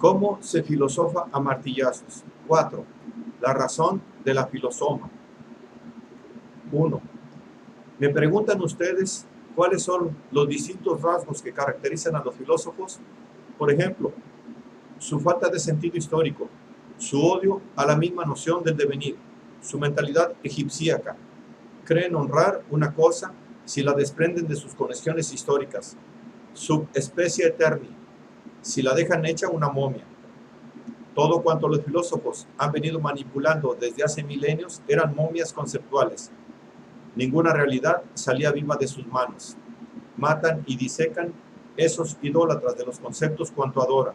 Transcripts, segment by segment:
¿Cómo se filosofa a martillazos? 4. La razón de la filosoma. 1. Me preguntan ustedes cuáles son los distintos rasgos que caracterizan a los filósofos. Por ejemplo, su falta de sentido histórico, su odio a la misma noción del devenir, su mentalidad egipciaca. Creen honrar una cosa si la desprenden de sus conexiones históricas, subespecie eterni, si la dejan hecha una momia. Todo cuanto los filósofos han venido manipulando desde hace milenios eran momias conceptuales. Ninguna realidad salía viva de sus manos. Matan y disecan esos idólatras de los conceptos cuanto adoran.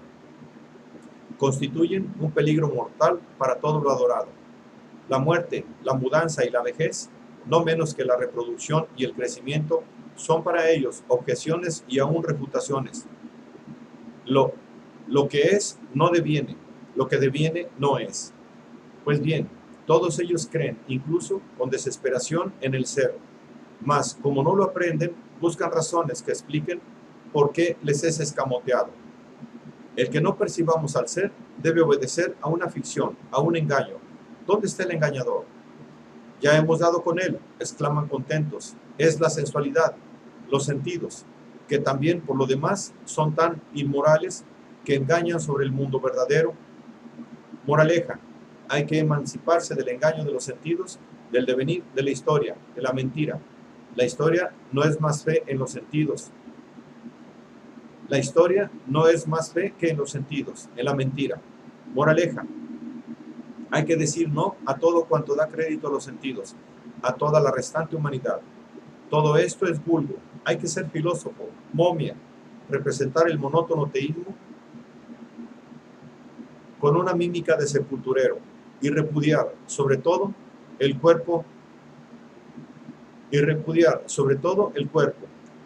Constituyen un peligro mortal para todo lo adorado. La muerte, la mudanza y la vejez, no menos que la reproducción y el crecimiento, son para ellos objeciones y aún refutaciones. Lo que es no deviene, lo que deviene no es. Pues bien, todos ellos creen, incluso con desesperación, en el ser. Mas, como no lo aprenden, buscan razones que expliquen por qué les es escamoteado. El que no percibamos al ser debe obedecer a una ficción, a un engaño. ¿Dónde está el engañador? Ya hemos dado con él, exclaman contentos. Es la sensualidad, los sentidos, que también por lo demás son tan inmorales que engañan sobre el mundo verdadero. Moraleja, hay que emanciparse del engaño de los sentidos, del devenir de la historia, de la mentira. La historia no es más fe en los sentidos. La historia no es más fe que en los sentidos, en la mentira. Moraleja, hay que decir no a todo cuanto da crédito a los sentidos, a toda la restante humanidad. Todo esto es vulgo. Hay que ser filósofo, momia, representar el monótono teísmo con una mímica de sepulturero y repudiar sobre todo el cuerpo,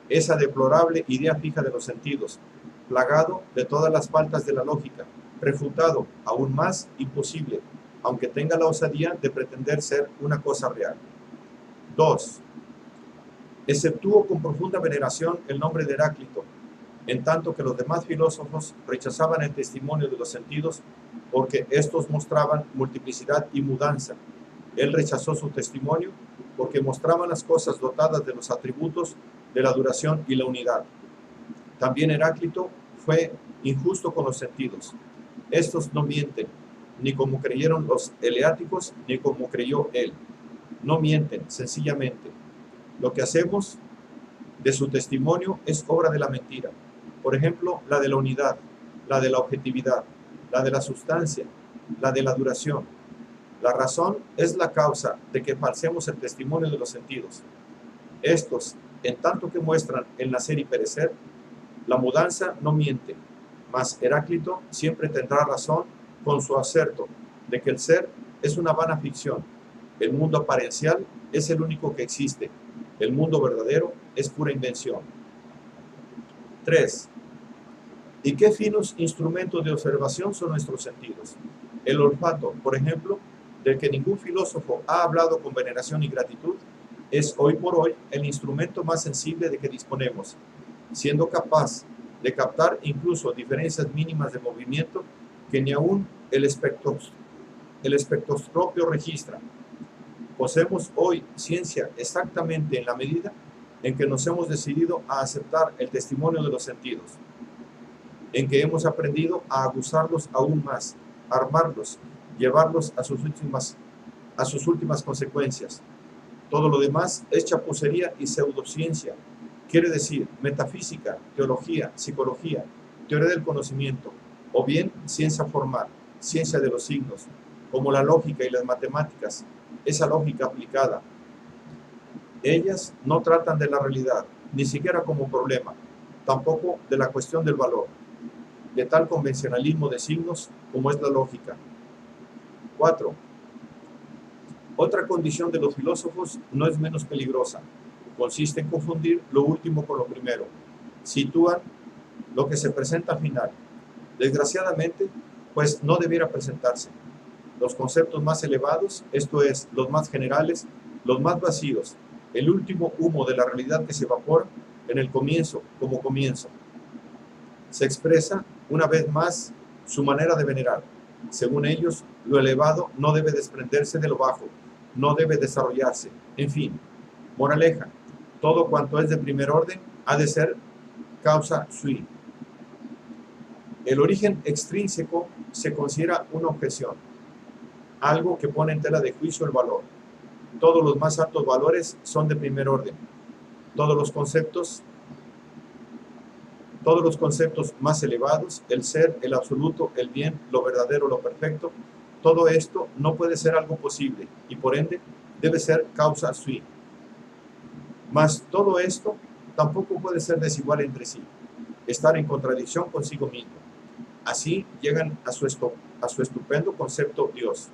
esa deplorable idea fija de los sentidos, plagado de todas las faltas de la lógica, refutado aún más imposible, aunque tenga la osadía de pretender ser una cosa real. 2. Exceptúo con profunda veneración el nombre de Heráclito, en tanto que los demás filósofos rechazaban el testimonio de los sentidos porque estos mostraban multiplicidad y mudanza. Él rechazó su testimonio porque mostraban las cosas dotadas de los atributos de la duración y la unidad. También Heráclito fue injusto con los sentidos. Estos no mienten, ni como creyeron los eleáticos, ni como creyó él. No mienten, sencillamente. Lo que hacemos de su testimonio es obra de la mentira. Por ejemplo, la de la unidad, la de la objetividad, la de la sustancia, la de la duración. La razón es la causa de que falsemos el testimonio de los sentidos. Estos, en tanto que muestran el nacer y perecer, la mudanza no miente, mas Heráclito siempre tendrá razón con su aserto de que el ser es una vana ficción. El mundo apariencial es el único que existe. El mundo verdadero es pura invención. 3. ¿Y qué finos instrumentos de observación son nuestros sentidos? El olfato, por ejemplo, del que ningún filósofo ha hablado con veneración y gratitud, es hoy por hoy el instrumento más sensible de que disponemos, siendo capaz de captar incluso diferencias mínimas de movimiento que ni aún el espectroscopio registra. Poseemos hoy ciencia exactamente en la medida en que nos hemos decidido a aceptar el testimonio de los sentidos, en que hemos aprendido a aguzarlos aún más, a armarlos, llevarlos a sus últimas consecuencias. Todo lo demás es chapucería y pseudociencia, quiere decir metafísica, teología, psicología, teoría del conocimiento, o bien ciencia formal, ciencia de los signos, como la lógica y las matemáticas, esa lógica aplicada. Ellas no tratan de la realidad, ni siquiera como problema, tampoco de la cuestión del valor, de tal convencionalismo de signos como es la lógica. 4. Otra condición de los filósofos no es menos peligrosa. Consiste en confundir lo último con lo primero. Sitúan lo que se presenta al final. Desgraciadamente, pues no debiera presentarse. Los conceptos más elevados, esto es, los más generales, los más vacíos, el último humo de la realidad que se evapora en el comienzo como comienzo. Se expresa una vez más su manera de venerar. Según ellos, lo elevado no debe desprenderse de lo bajo, no debe desarrollarse. En fin, moraleja, todo cuanto es de primer orden ha de ser causa sui. El origen extrínseco se considera una objeción, algo que pone en tela de juicio el valor. Todos los más altos valores son de primer orden. Todos los conceptos más elevados, el ser, el absoluto, el bien, lo verdadero, lo perfecto, todo esto no puede ser algo posible y por ende debe ser causa sui. Mas todo esto tampoco puede ser desigual entre sí, estar en contradicción consigo mismo. Así llegan a su estupendo concepto Dios.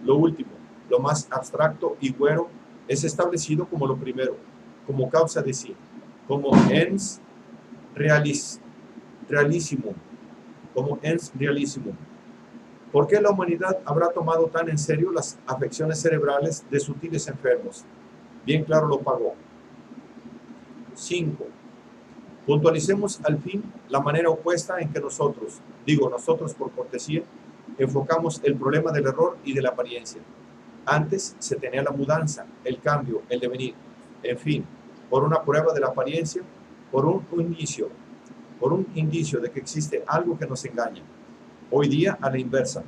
Lo último, lo más abstracto y güero, es establecido como lo primero, como causa de sí, como ens realissimum, ¿Por qué la humanidad habrá tomado tan en serio las afecciones cerebrales de sutiles enfermos? Bien claro lo pagó. 5. Puntualicemos al fin la manera opuesta en que nosotros por cortesía, enfocamos el problema del error y de la apariencia. Antes se tenía la mudanza, el cambio, el devenir. En fin, por una prueba de la apariencia, por un indicio de que existe algo que nos engaña. Hoy día a la inversa,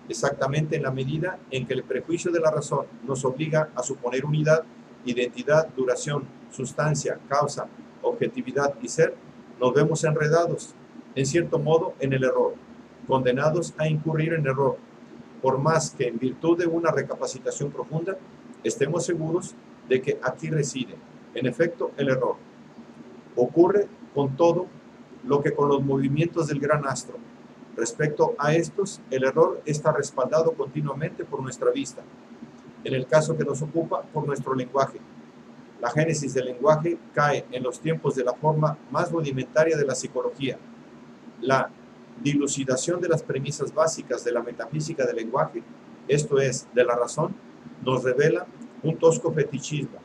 exactamente en la medida en que el prejuicio de la razón nos obliga a suponer unidad, identidad, duración, sustancia, causa, objetividad y ser, nos vemos enredados, en cierto modo, en el error, condenados a incurrir en error, por más que en virtud de una recapacitación profunda, estemos seguros de que aquí reside, en efecto, el error. Ocurre con todo lo que con los movimientos del gran astro. Respecto a estos, el error está respaldado continuamente por nuestra vista. En el caso que nos ocupa, por nuestro lenguaje. La génesis del lenguaje cae en los tiempos de la forma más rudimentaria de la psicología. La dilucidación de las premisas básicas de la metafísica del lenguaje, esto es, de la razón, nos revela un tosco fetichismo.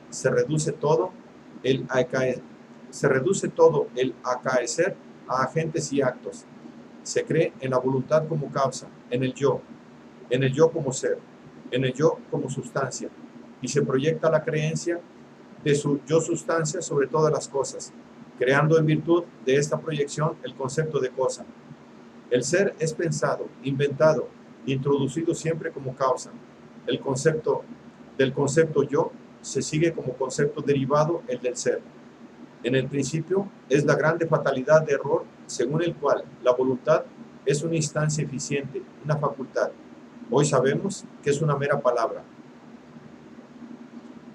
Se reduce todo el acaecer a agentes y actos. Se cree en la voluntad como causa, en el yo como ser, en el yo como sustancia, y se proyecta la creencia de su yo sustancia sobre todas las cosas, creando en virtud de esta proyección el concepto de cosa. El ser es pensado, inventado, introducido siempre como causa. El concepto del concepto yo se sigue como concepto derivado el del ser. En el principio es la grande fatalidad de error según el cual la voluntad es una instancia eficiente, una facultad. Hoy sabemos que es una mera palabra.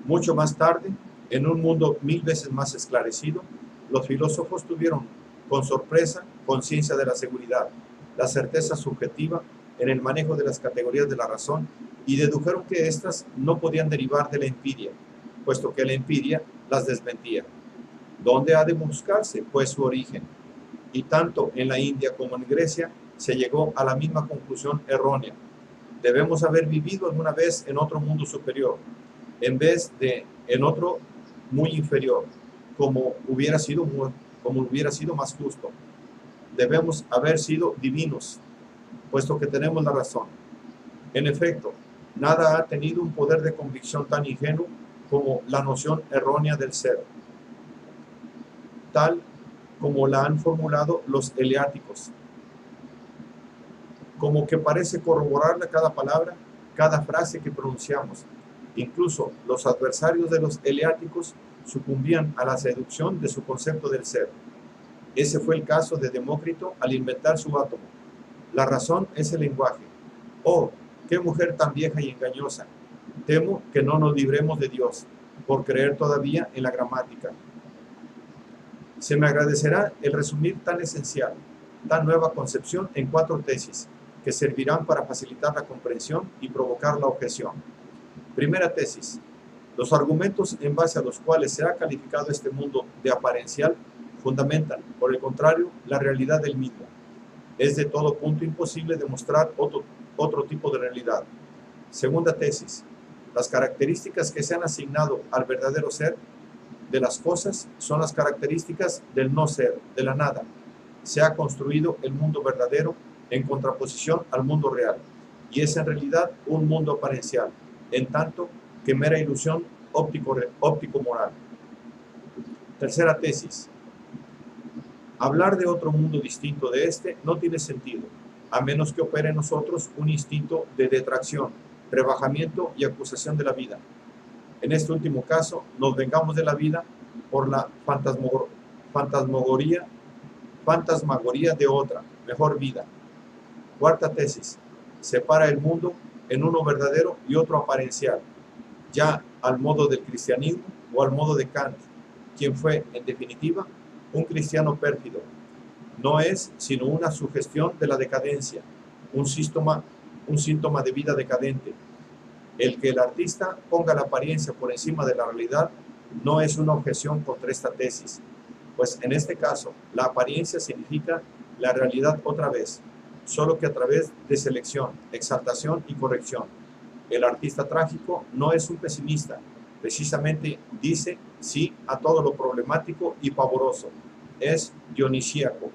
Mucho más tarde, en un mundo 1000 veces más esclarecido, los filósofos tuvieron con sorpresa conciencia de la seguridad, la certeza subjetiva en el manejo de las categorías de la razón y dedujeron que éstas no podían derivar de la empiria, puesto que la empiria las desmentía. ¿Dónde ha de buscarse, pues, su origen? Y tanto en la India como en Grecia se llegó a la misma conclusión errónea. Debemos haber vivido alguna vez en otro mundo superior, en vez de en otro muy inferior, como hubiera sido más justo. Debemos haber sido divinos, puesto que tenemos la razón. En efecto, nada ha tenido un poder de convicción tan ingenuo como la noción errónea del ser, tal como la han formulado los eleáticos, como que parece corroborarle cada palabra, cada frase que pronunciamos. Incluso los adversarios de los eleáticos sucumbían a la seducción de su concepto del ser. Ese fue el caso de Demócrito al inventar su átomo. La razón es el lenguaje. ¡Oh, qué mujer tan vieja y engañosa! Temo que no nos libremos de Dios por creer todavía en la gramática. Se me agradecerá el resumir tan esencial, tan nueva concepción en 4 tesis, que servirán para facilitar la comprensión y provocar la objeción. Primera tesis. Los argumentos en base a los cuales se ha calificado este mundo de aparencial fundamentan, por el contrario, la realidad del mismo. Es de todo punto imposible demostrar otro tipo de realidad. Segunda tesis. Las características que se han asignado al verdadero ser de las cosas son las características del no ser, de la nada. Se ha construido el mundo verdadero en contraposición al mundo real, y es en realidad un mundo apariencial, en tanto que mera ilusión óptico-moral. Tercera tesis. Hablar de otro mundo distinto de este no tiene sentido, a menos que opere en nosotros un instinto de detracción, rebajamiento y acusación de la vida. En este último caso, nos vengamos de la vida por la fantasmagoría de otra, mejor vida. Cuarta tesis. Separa el mundo en uno verdadero y otro apariencial, ya al modo del cristianismo o al modo de Kant, quien fue, en definitiva, un cristiano pérfido. No es sino una sugestión de la decadencia, un síntoma de vida decadente. El que el artista ponga la apariencia por encima de la realidad no es una objeción contra esta tesis, pues en este caso la apariencia significa la realidad otra vez, solo que a través de selección, exaltación y corrección. El artista trágico no es un pesimista, precisamente dice sí a todo lo problemático y pavoroso, es dionisíaco.